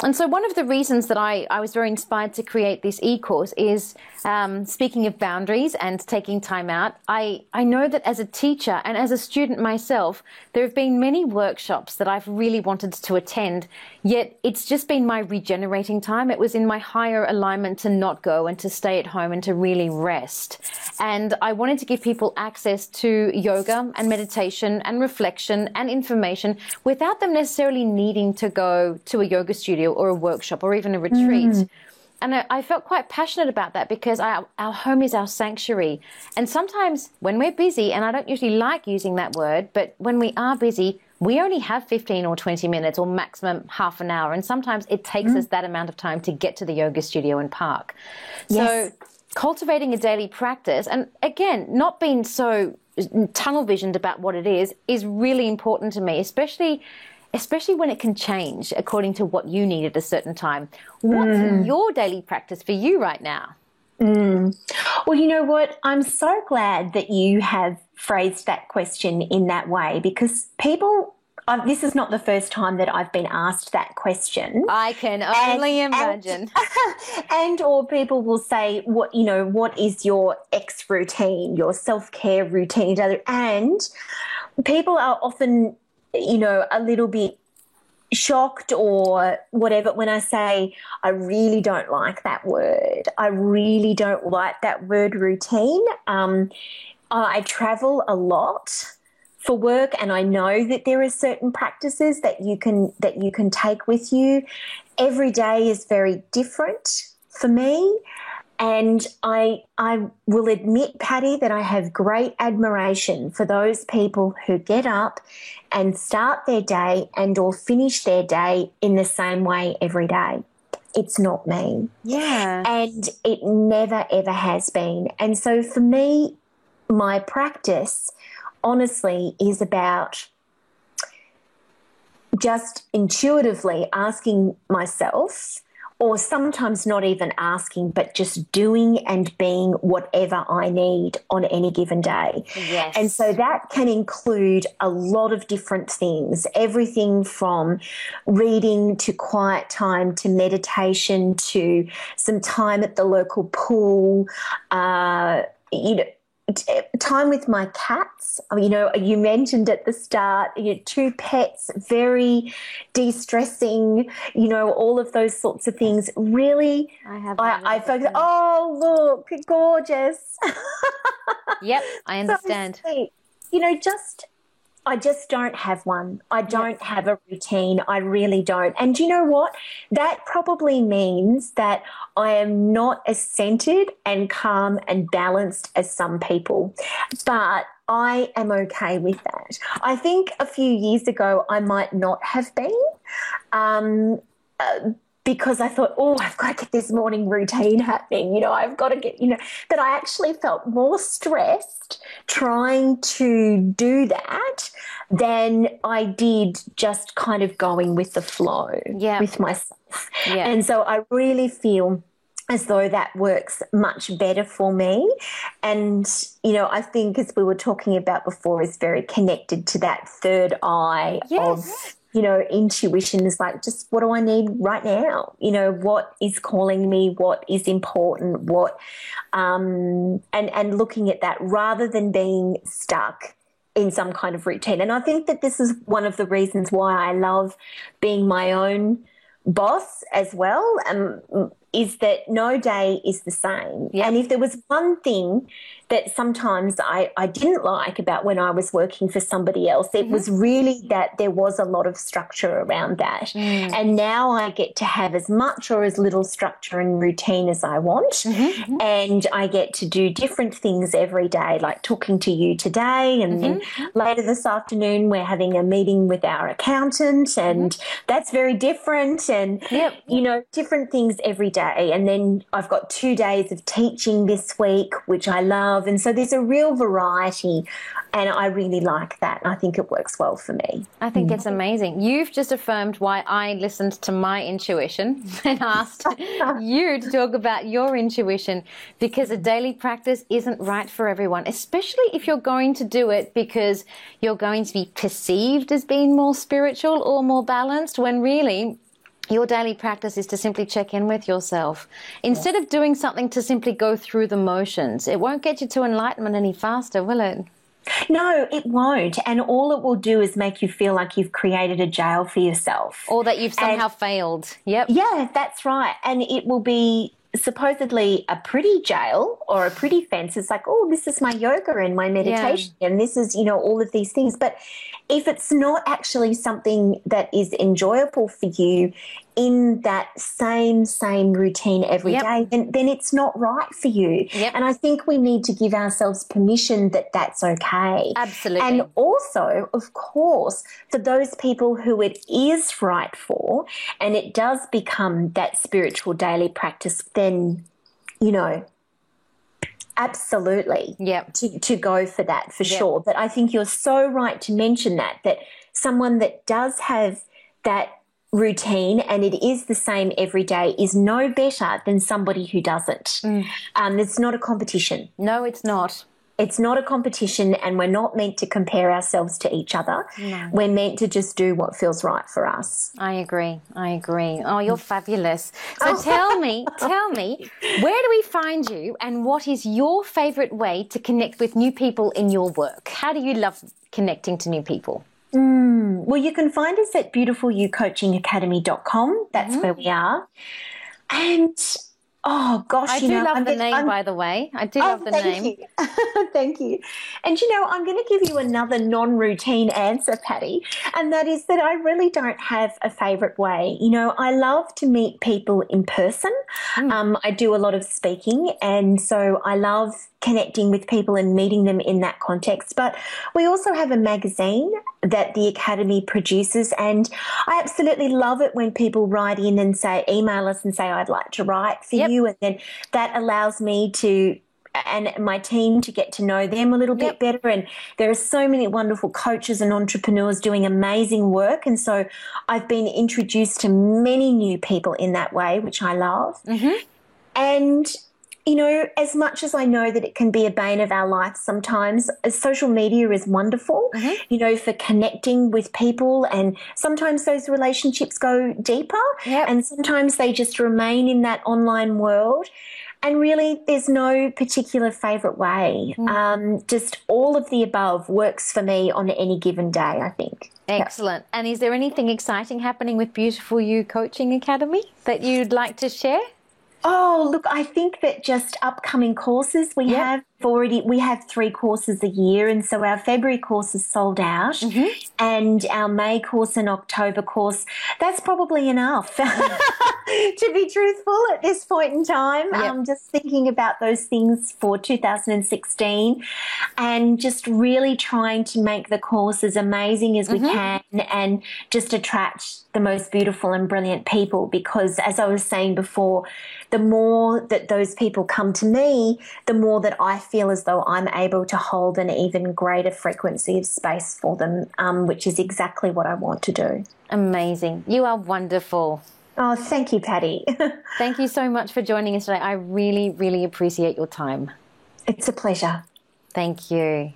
And so one of the reasons that I was very inspired to create this e-course is, speaking of boundaries and taking time out, I know that as a teacher and as a student myself, there have been many workshops that I've really wanted to attend, yet it's just been my regenerating time. It was in my higher alignment to not go and to stay at home and to really rest. And I wanted to give people access to yoga and meditation and reflection and information without them necessarily needing to go to a yoga studio or a workshop or even a retreat. And I felt quite passionate about that because our home is our sanctuary. And sometimes when we're busy, and I don't usually like using that word, but when we are busy, we only have 15 or 20 minutes or maximum half an hour. And sometimes it takes us that amount of time to get to the yoga studio and park. Yes. So cultivating a daily practice, and again, not being so tunnel visioned about what it is really important to me, especially when it can change according to what you need at a certain time. What's your daily practice for you right now? Well, you know what? I'm so glad that you have phrased that question in that way, because people, this is not the first time that I've been asked that question. I can only imagine. And or people will say, what is your X routine, your self-care routine? And people are often, a little bit shocked or whatever when I say I really don't like that word. I really don't like that word routine. I travel a lot for work, and I know that there are certain practices that you can take with you. Every day is very different for me. And I will admit, Patty, that I have great admiration for those people who get up and start their day and or finish their day in the same way every day. It's not me. Yeah. And it never, ever has been. And so for me, my practice, honestly, is about just intuitively asking myself, or sometimes not even asking, but just doing and being whatever I need on any given day. Yes. And so that can include a lot of different things, everything from reading to quiet time to meditation to some time at the local pool, time with my cats. You mentioned at the start, 2 pets, very de-stressing, all of those sorts of things. Really, I focus, oh, look, gorgeous. Yep, I understand. So, I just don't have one. I don't have a routine. I really don't. And you know what? That probably means that I am not as centered and calm and balanced as some people. But I am okay with that. I think a few years ago I might not have been. Because I thought, I've got to get this morning routine happening. I've got to get, that I actually felt more stressed trying to do that than I did just kind of going with the flow with myself. Yeah. And so I really feel as though that works much better for me. And, I think, as we were talking about before, is very connected to that third eye of, intuition is like, just what do I need right now? What is calling me? What is important? And looking at that rather than being stuck in some kind of routine. And I think that this is one of the reasons why I love being my own boss as well, is that no day is the same. Yep. And if there was one thing that sometimes I didn't like about when I was working for somebody else, it was really that there was a lot of structure around that. And now I get to have as much or as little structure and routine as I want. And I get to do different things every day, like talking to you today. And then later this afternoon, we're having a meeting with our accountant, and that's very different. And, different things every day. And then I've got 2 days of teaching this week, which I love. And so there's a real variety, and I really like that. I think it works well for me. I think it's amazing. You've just affirmed why I listened to my intuition and asked you to talk about your intuition, because a daily practice isn't right for everyone, especially if you're going to do it because you're going to be perceived as being more spiritual or more balanced, when really your daily practice is to simply check in with yourself. Instead of doing something to simply go through the motions, it won't get you to enlightenment any faster, will it? No, it won't. And all it will do is make you feel like you've created a jail for yourself. Or that you've somehow failed. Yep. Yeah, that's right. And it will be supposedly a pretty jail or a pretty fence. It's like, oh, this is my yoga and my meditation and this is, all of these things. But if it's not actually something that is enjoyable for you in that same routine every day, then it's not right for you. Yep. And I think we need to give ourselves permission that that's okay. Absolutely. And also, of course, for those people who it is right for and it does become that spiritual daily practice, then, absolutely. Yep. To go for that for sure. But I think you're so right to mention that someone that does have that routine and it is the same every day is no better than somebody who doesn't. It's not a competition. No, it's not. It's not a competition, and we're not meant to compare ourselves to each other. No. We're meant to just do what feels right for us. I agree. Oh, you're fabulous. So tell me, where do we find you and what is your favourite way to connect with new people in your work? How do you love connecting to new people? Well, you can find us at beautifulyoucoachingacademy.com. That's where we are. And oh gosh, I do love the name, by the way. I do love the name. Thank you. And I'm going to give you another non-routine answer, Patty, and that is that I really don't have a favourite way. I love to meet people in person. I do a lot of speaking, and so I love connecting with people and meeting them in that context. But we also have a magazine that the Academy produces, and I absolutely love it when people write in and email us and say, I'd like to write for you. And then that allows me and my team to get to know them a little bit better. And there are so many wonderful coaches and entrepreneurs doing amazing work. And so I've been introduced to many new people in that way, which I love. And as much as I know that it can be a bane of our life sometimes, social media is wonderful, for connecting with people, and sometimes those relationships go deeper and sometimes they just remain in that online world. And really, there's no particular favourite way. Just all of the above works for me on any given day, I think. Excellent. And is there anything exciting happening with Beautiful You Coaching Academy that you'd like to share? Oh, look, I think that just upcoming courses we have 3 courses a year, and so our February course is sold out, and our May course and October course, that's probably enough to be truthful at this point in time. I'm just thinking about those things for 2016 and just really trying to make the course as amazing as we can and just attract the most beautiful and brilliant people, because as I was saying before, the more that those people come to me, the more that I feel as though I'm able to hold an even greater frequency of space for them, which is exactly what I want to do. Amazing. You are wonderful. Oh, thank you, Patty. Thank you so much for joining us today. I really, really appreciate your time. It's a pleasure. Thank you.